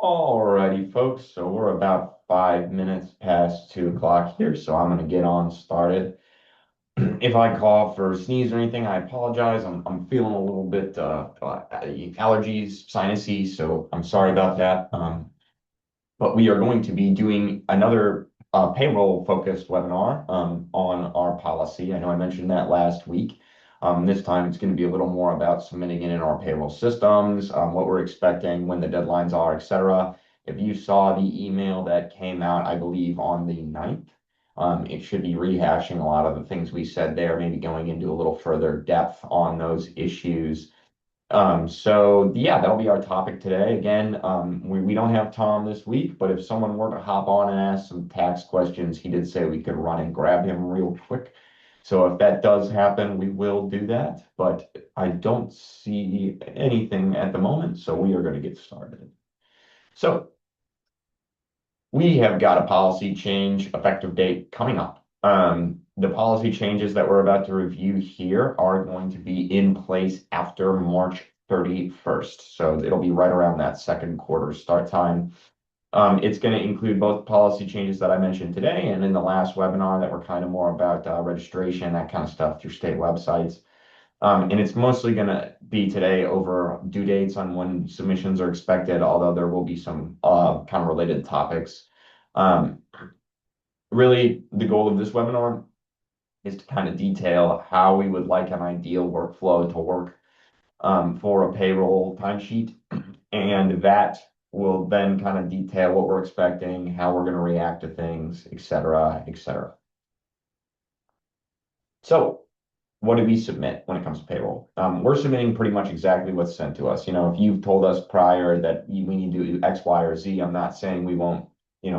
Alrighty, folks. So we're about 5 minutes past 2 o'clock here, so I'm gonna get on started. If I cough or sneeze or anything, I apologize. I'm feeling a little bit allergies, sinusy, so I'm sorry about that. But we are going to be doing another payroll focused webinar on our policy. I know I mentioned that last week. This time it's going to be a little more about submitting it in our payroll systems, what we're expecting, when the deadlines are, etc. If you saw the email that came out, I believe on the 9th, it should be rehashing a lot of the things we said there, maybe going into a little further depth on those issues. So yeah, that'll be our topic today. Again, we don't have Tom this week, but if someone were to hop on and ask some tax questions, he did say we could run and grab him real quick. So if that does happen, we will do that, but I don't see anything at the moment, so we are going to get started. So we have got a policy change effective date coming up. The policy changes that we're about to review here are going to be in place after March 31st. So it'll be right around that second quarter start time. It's going to include both policy changes that I mentioned today and in the last webinar that were kind of more about registration, that kind of stuff through state websites. And it's mostly going to be today over due dates on when submissions are expected, although there will be some kind of related topics. Um, Really, the goal of this webinar is to kind of detail how we would like an ideal workflow to work for a payroll timesheet. And that will then kind of detail what we're expecting, how we're going to react to things, et cetera, et cetera. So what do we submit when it comes to payroll? We're submitting pretty much exactly what's sent to us. If you've told us prior that we need to do X, Y, or Z, I'm not saying we won't,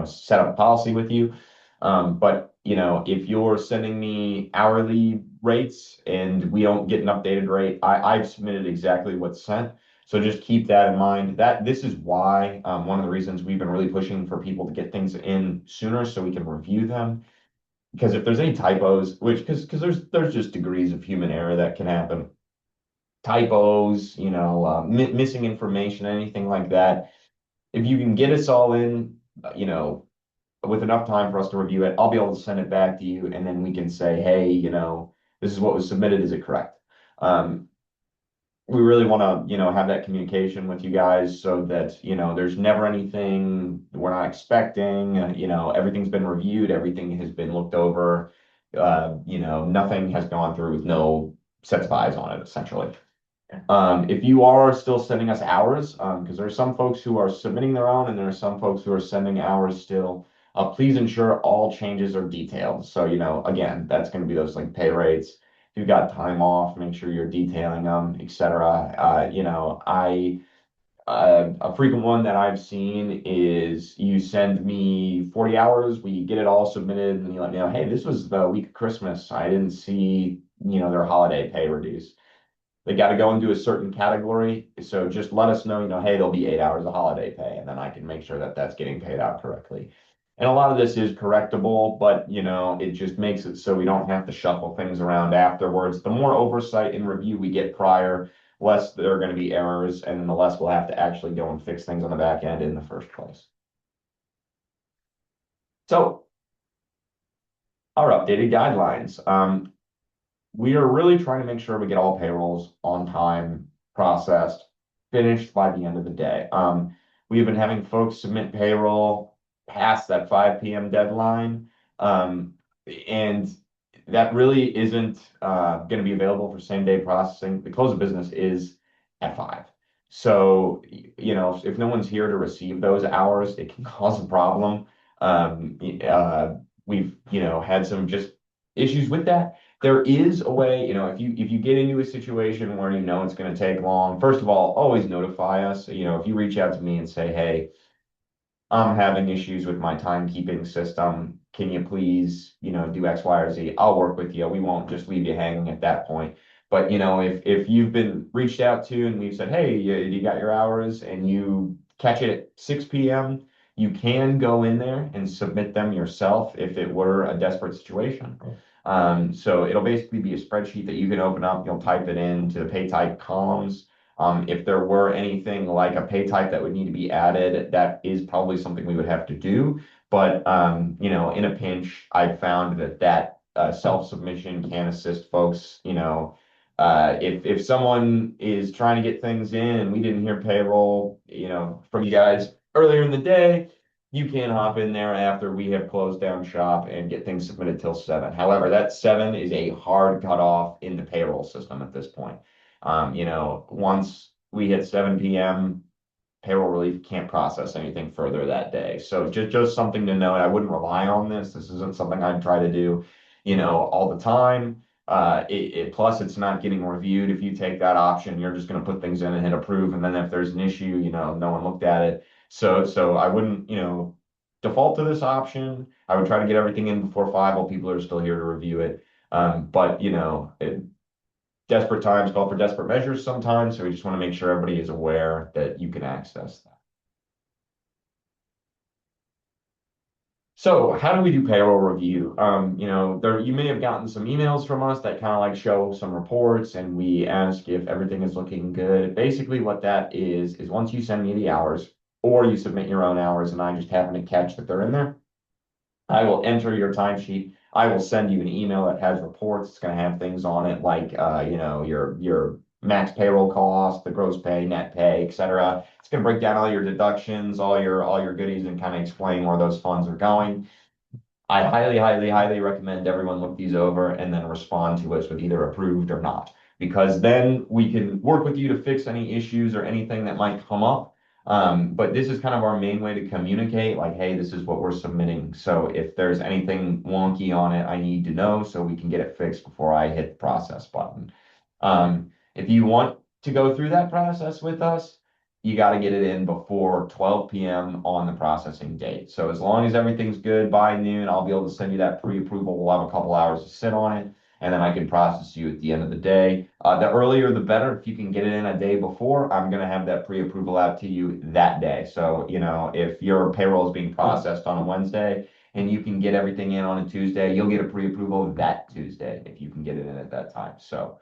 set up a policy with you. But if you're sending me hourly rates and we don't get an updated rate, I've submitted exactly what's sent. So just keep that in mind. That this is why one of the reasons we've been really pushing for people to get things in sooner so we can review them, because if there's any typos, which because there's just degrees of human error that can happen, typos, missing information, anything like that. If you can get us all in, with enough time for us to review it, I'll be able to send it back to you, and then we can say, hey, this is what was submitted. Is it correct? We really want to, have that communication with you guys so that, there's never anything we're not expecting. Everything's been reviewed, everything has been looked over. Nothing has gone through with no sets of eyes on it, essentially. If you are still sending us hours, because there are some folks who are submitting their own and there are some folks who are sending hours still, please ensure all changes are detailed. So, again, that's going to be those like pay rates. If you've got time off, make sure you're detailing them, etc. A frequent one that I've seen is you send me 40 hours, we get it all submitted, and you let me know, hey, this was the week of Christmas. I didn't see, their holiday pay reduced. They got to go into a certain category. So just let us know, hey, there'll be 8 hours of holiday pay, and then I can make sure that that's getting paid out correctly. And a lot of this is correctable, but it just makes it so we don't have to shuffle things around afterwards. The more oversight and review we get prior, less there are going to be errors, and the less we'll have to actually go and fix things on the back end in the first place. So our updated guidelines. We are really trying to make sure we get all payrolls on time, processed, finished by the end of the day. We have been having folks submit payroll past that 5 p.m. deadline, and that really isn't going to be available for same day processing. The close of business is at 5. So, if no one's here to receive those hours, it can cause a problem. We've, had some just issues with that. There is a way, if you get into a situation where it's going to take long, first of all, always notify us. If you reach out to me and say, hey, I'm having issues with my timekeeping system, can you please, do X, Y, or Z? I'll work with you. We won't just leave you hanging at that point. But, if you've been reached out to and we've said, hey, you got your hours and you catch it at 6 p.m., you can go in there and submit them yourself if it were a desperate situation. So it'll basically be a spreadsheet that you can open up. You'll type it into the pay type columns. If there were anything like a pay type that would need to be added, that is probably something we would have to do. But in a pinch, I found that self-submission can assist folks. If someone is trying to get things in and we didn't hear payroll, from you guys earlier in the day, you can hop in there after we have closed down shop and get things submitted till 7. However, that 7 is a hard cutoff in the payroll system at this point. Once we hit 7 p.m., payroll relief can't process anything further that day. So just something to note. I wouldn't rely on this. This isn't something I'd try to do, all the time. Plus it's not getting reviewed. If you take that option, you're just going to put things in and hit approve, and then if there's an issue, no one looked at it. So I wouldn't, default to this option. I would try to get everything in before 5 while people are still here to review it. But desperate times call for desperate measures sometimes, so we just want to make sure everybody is aware that you can access that. So how do we do payroll review? There you may have gotten some emails from us that kind of like show some reports, and we ask if everything is looking good. Basically, what that is once you send me the hours, or you submit your own hours, and I just happen to catch that they're in there, I will enter your timesheet. I will send you an email that has reports. It's going to have things on it like, your max payroll cost, the gross pay, net pay, etc. It's going to break down all your deductions, all your goodies, and kind of explain where those funds are going. I highly, highly, highly recommend everyone look these over and then respond to us with either approved or not, because then we can work with you to fix any issues or anything that might come up. But this is kind of our main way to communicate, like, hey, this is what we're submitting. So if there's anything wonky on it, I need to know so we can get it fixed before I hit the process button. If you want to go through that process with us, you got to get it in before 12 p.m. on the processing date. So as long as everything's good by noon, I'll be able to send you that pre-approval. We'll have a couple hours to sit on it, and then I can process you at the end of the day. The earlier, the better. If you can get it in a day before, I'm going to have that pre-approval out to you that day. So, if your payroll is being processed on a Wednesday and you can get everything in on a Tuesday, you'll get a pre-approval that Tuesday if you can get it in at that time. So,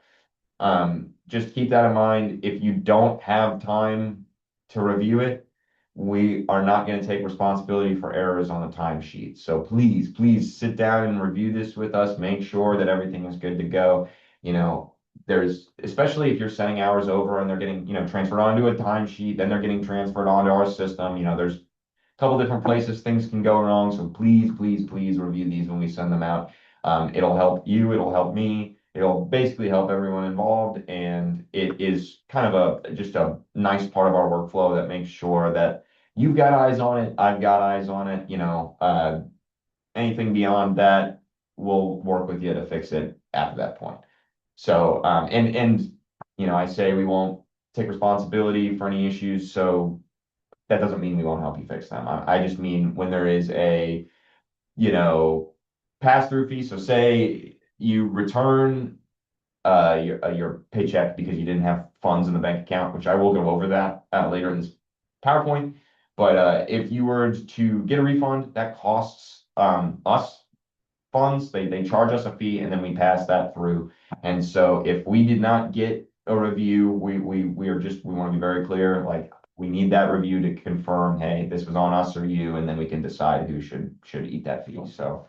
just keep that in mind. If you don't have time to review it, we are not going to take responsibility for errors on the timesheet. So please, please sit down and review this with us. Make sure that everything is good to go. Especially if you're sending hours over and they're getting, transferred onto a timesheet, then they're getting transferred onto our system. There's a couple different places things can go wrong. So please, please, please review these when we send them out. It'll help you, it'll help me, it'll basically help everyone involved, and it is kind of just a nice part of our workflow that makes sure that you've got eyes on it, I've got eyes on it. Anything beyond that, we'll work with you to fix it after that point. So, I say we won't take responsibility for any issues, so that doesn't mean we won't help you fix them. I just mean when there is a, you know, pass-through fee. So say you return your paycheck because you didn't have funds in the bank account, which I will go over that later in this PowerPoint. But if you were to get a refund, that costs us funds. They charge us a fee, and then we pass that through. And so if we did not get a review, we want to be very clear, like, we need that review to confirm, hey, this was on us or you, and then we can decide who should eat that fee. So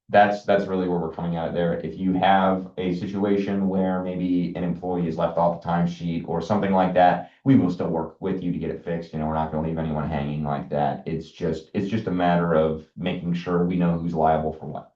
that's really where we're coming at it there. If you have a situation where maybe an employee is left off the timesheet or something like that, we will still work with you to get it fixed. We're not going to leave anyone hanging like that. It's just a matter of making sure we know who's liable for what.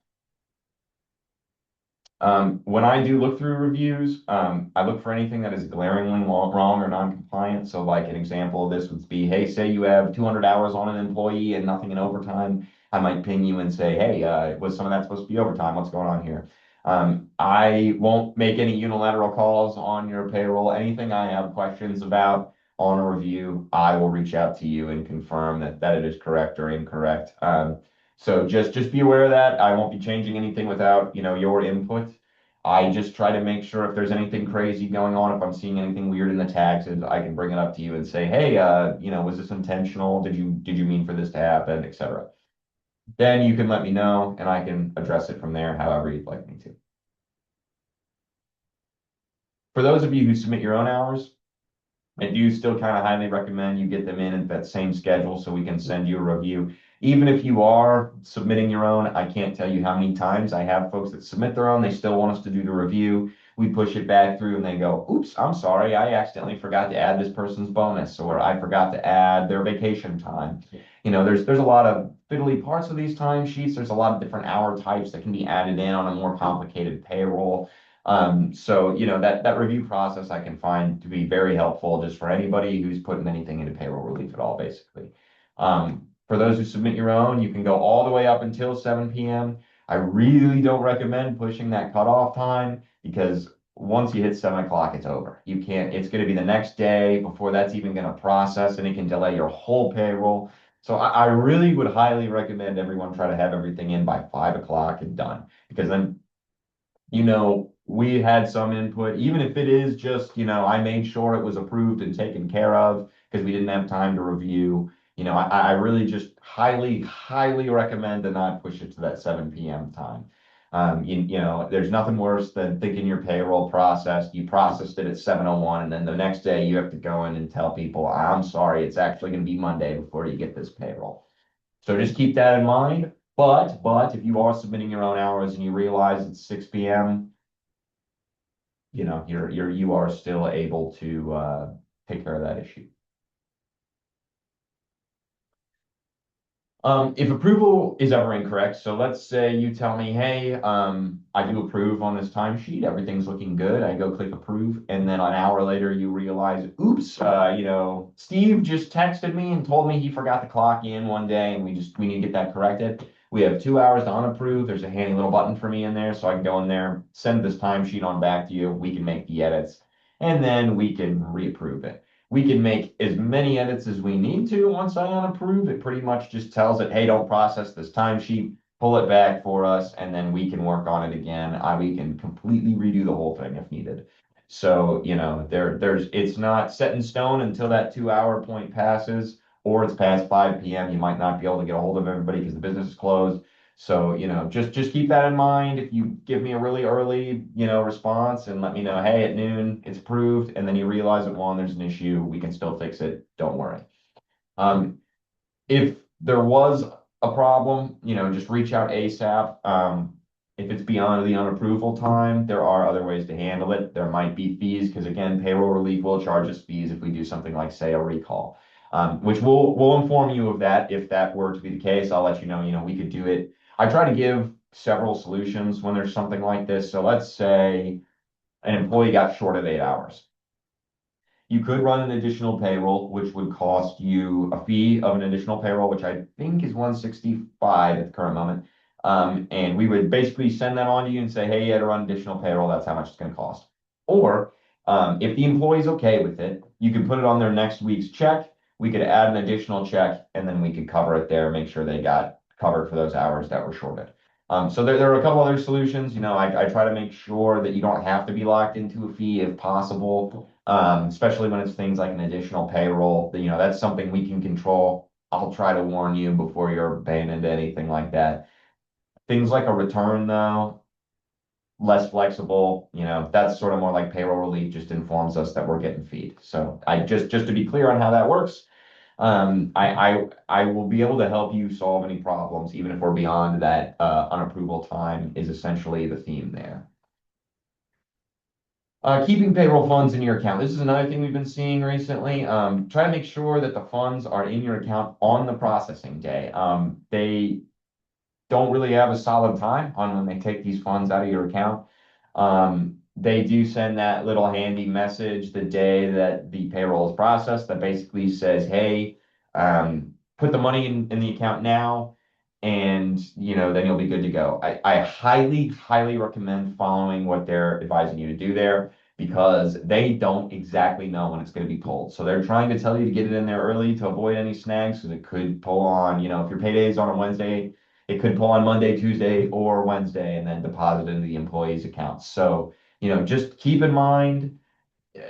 When I do look through reviews, I look for anything that is glaringly wrong or non-compliant. So like an example of this would be, hey, say you have 200 hours on an employee and nothing in overtime. I might ping you and say, hey, was some of that supposed to be overtime? What's going on here? I won't make any unilateral calls on your payroll. Anything I have questions about on a review, I will reach out to you and confirm that it is correct or incorrect. So just be aware of that. I won't be changing anything without, your input. I just try to make sure if there's anything crazy going on, if I'm seeing anything weird in the taxes, I can bring it up to you and say, hey, was this intentional? Did you mean for this to happen, etc. Then you can let me know and I can address it from there however you'd like me to. For those of you who submit your own hours, I do still kind of highly recommend you get them in at that same schedule so we can send you a review. Even if you are submitting your own, I can't tell you how many times I have folks that submit their own, they still want us to do the review. We push it back through and they go, oops, I'm sorry, I accidentally forgot to add this person's bonus, or I forgot to add their vacation time. There's a lot of fiddly parts of these timesheets. There's a lot of different hour types that can be added in on a more complicated payroll. So that review process I can find to be very helpful just for anybody who's putting anything into payroll relief at all, basically. For those who submit your own, you can go all the way up until 7 p.m. I really don't recommend pushing that cutoff time because once you hit 7 o'clock, it's over. You can't, it's going to be the next day before that's even going to process, and it can delay your whole payroll. So I really would highly recommend everyone try to have everything in by 5 o'clock and done, because then we had some input, even if it is just, I made sure it was approved and taken care of because we didn't have time to review. I really just highly, highly recommend to not push it to that 7 p.m. time. There's nothing worse than thinking your payroll processed. You processed it at 7:01, and then the next day you have to go in and tell people, I'm sorry, it's actually going to be Monday before you get this payroll. So just keep that in mind. But if you are submitting your own hours and you realize it's 6 p.m., you are still able to take care of that issue. If approval is ever incorrect, so let's say you tell me, hey, I do approve on this timesheet, everything's looking good. I go click approve, and then an hour later you realize, oops, Steve just texted me and told me he forgot to clock in one day, and we need to get that corrected. We have 2 hours to unapprove. There's a handy little button for me in there, so I can go in there, send this timesheet on back to you. We can make the edits, and then we can reapprove it. We can make as many edits as we need to once I unapprove. It pretty much just tells it, hey, don't process this timesheet, pull it back for us, and then we can work on it again. We can completely redo the whole thing if needed. So, it's not set in stone until that 2 hour point passes, or it's past 5 p.m. You might not be able to get a hold of everybody because the business is closed. So, just keep that in mind. If you give me a really early, response and let me know, hey, at noon it's approved, and then you realize that one, there's an issue, we can still fix it. Don't worry. Um, if there was a problem, just reach out ASAP. If it's beyond the unapproval time, there are other ways to handle it. There might be fees because again, payroll relief will charge us fees if we do something like say a recall, which we'll inform you of that if that were to be the case. I'll let you know. We could do it. I try to give several solutions when there's something like this. So let's say an employee got short of 8 hours. You could run an additional payroll, which would cost you a fee of an additional payroll, which I think is 165 at the current moment. And we would basically send that on to you and say, hey, you had to run additional payroll. That's how much it's going to cost. Or if the employee's okay with it, you can put it on their next week's check. We could add an additional check and then we could cover it there, make sure they got covered for those hours that were shorted. So there are a couple other solutions. I try to make sure that you don't have to be locked into a fee if possible, especially when it's things like an additional payroll. That's something we can control. I'll try to warn you before you're paying into anything like that. Things like a return, though, less flexible. That's sort of more like payroll relief, just informs us that we're getting feed. So I just to be clear on how that works. I will be able to help you solve any problems, even if we're beyond that unapproval time is essentially the theme there. Keeping payroll funds in your account. This is another thing we've been seeing recently. Try to make sure that the funds are in your account on the processing day. They don't really have a solid time on when they take these funds out of your account. They do send that little handy message the day that the payroll is processed that basically says, hey, put the money in the account now, and then you'll be good to go. I highly, highly recommend following what they're advising you to do there because they don't exactly know when it's going to be pulled. So they're trying to tell you to get it in there early to avoid any snags because it could pull on, if your payday is on a Wednesday, it could pull on Monday, Tuesday, or Wednesday and then deposit into the employee's account. So, just keep in mind, uh,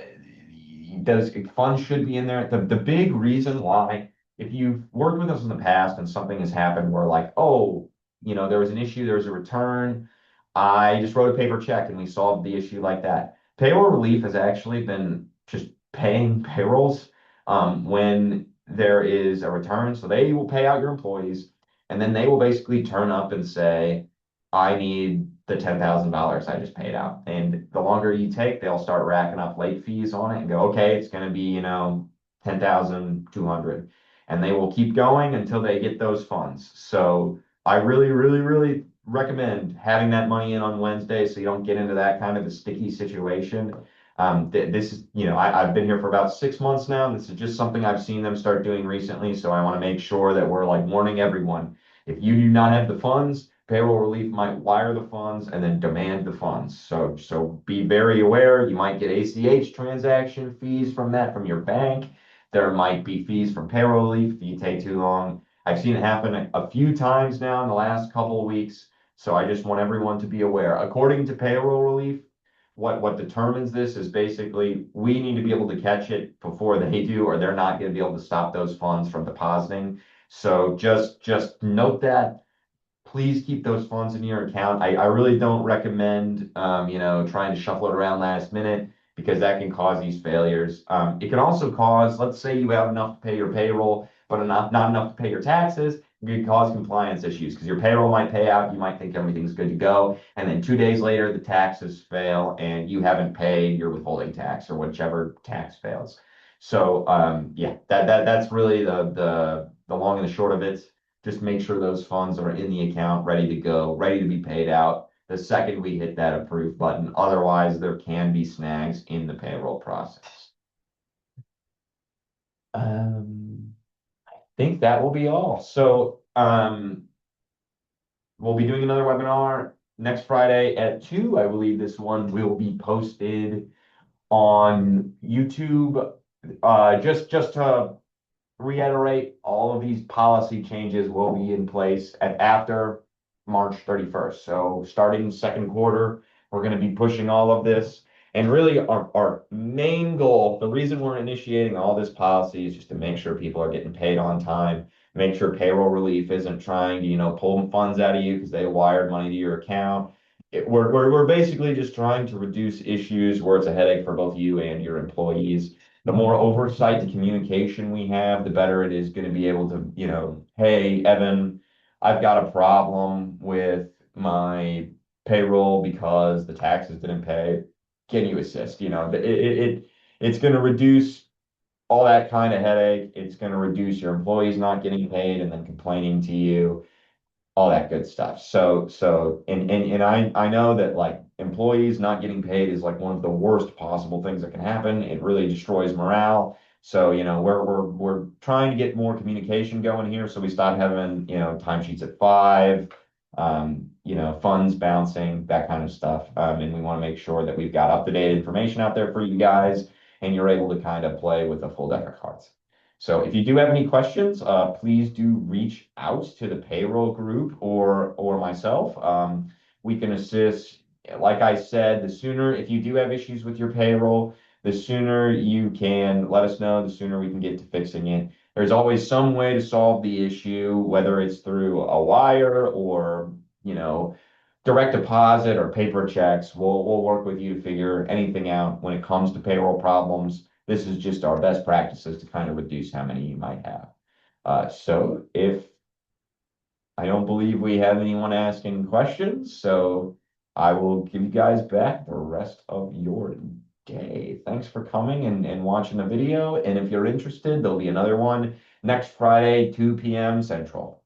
those funds should be in there. The big reason why, if you've worked with us in the past and something has happened where like, oh, there was an issue, there was a return, I just wrote a paper check and we solved the issue like that. Payroll relief has actually been just paying payrolls when there is a return. So they will pay out your employees, and then they will basically turn up and say, I need the $10,000 I just paid out. And the longer you take, they'll start racking up late fees on it and go, okay, it's going to be, 10,200. And they will keep going until they get those funds. So I really, really, really recommend having that money in on Wednesday so you don't get into that kind of a sticky situation. This is, I've been here for about 6 months now. And this is just something I've seen them start doing recently. So I want to make sure that we're like warning everyone. If you do not have the funds, payroll relief might wire the funds and then demand the funds. So be very aware. You might get ACH transaction fees from that from your bank. There might be fees from payroll relief if you take too long. I've seen it happen a few times now in the last couple of weeks. So I just want everyone to be aware. According to payroll relief, what determines this is basically we need to be able to catch it before they do, or they're not going to be able to stop those funds from depositing. So just note that. Please keep those funds in your account. I really don't recommend, trying to shuffle it around last minute because that can cause these failures. It can also cause, let's say you have enough to pay your payroll, but not enough to pay your taxes. It can cause compliance issues because your payroll might pay out. You might think everything's good to go. And then 2 days later, the taxes fail and you haven't paid your withholding tax or whichever tax fails. So, yeah, that's really the long and the short of it. Just make sure those funds are in the account, ready to go, ready to be paid out the second we hit that approve button. Otherwise, there can be snags in the payroll process. I think that will be all. So, we'll be doing another webinar next Friday at 2. I believe this one will be posted on YouTube. Just to reiterate, all of these policy changes will be in place after March 31st. So starting second quarter, we're going to be pushing all of this. And really our main goal, the reason we're initiating all this policy is just to make sure people are getting paid on time, make sure payroll relief isn't trying to, pull funds out of you because they wired money to your account. We're basically just trying to reduce issues where it's a headache for both you and your employees. The more oversight and communication we have, the better it is going to be able to, hey, Evan, I've got a problem with my payroll because the taxes didn't pay. Can you assist? It's going to reduce all that kind of headache. It's going to reduce your employees not getting paid and then complaining to you, all that good stuff. And I know that like employees not getting paid is like one of the worst possible things that can happen. It really destroys morale. So, we're trying to get more communication going here. So we start having, timesheets at 5, funds bouncing, that kind of stuff. And we want to make sure that we've got up-to-date information out there for you guys and you're able to kind of play with a full deck of cards. So if you do have any questions, please do reach out to the payroll group or myself. We can assist. Like I said, the sooner, if you do have issues with your payroll, the sooner you can let us know, the sooner we can get to fixing it. There's always some way to solve the issue, whether it's through a wire or, direct deposit or paper checks. We'll work with you to figure anything out when it comes to payroll problems. This is just our best practices to kind of reduce how many you might have. So if I don't believe we have anyone asking questions, so I will give you guys back the rest of your day. Thanks for coming and watching the video. And if you're interested, there'll be another one next Friday, 2 p.m. Central.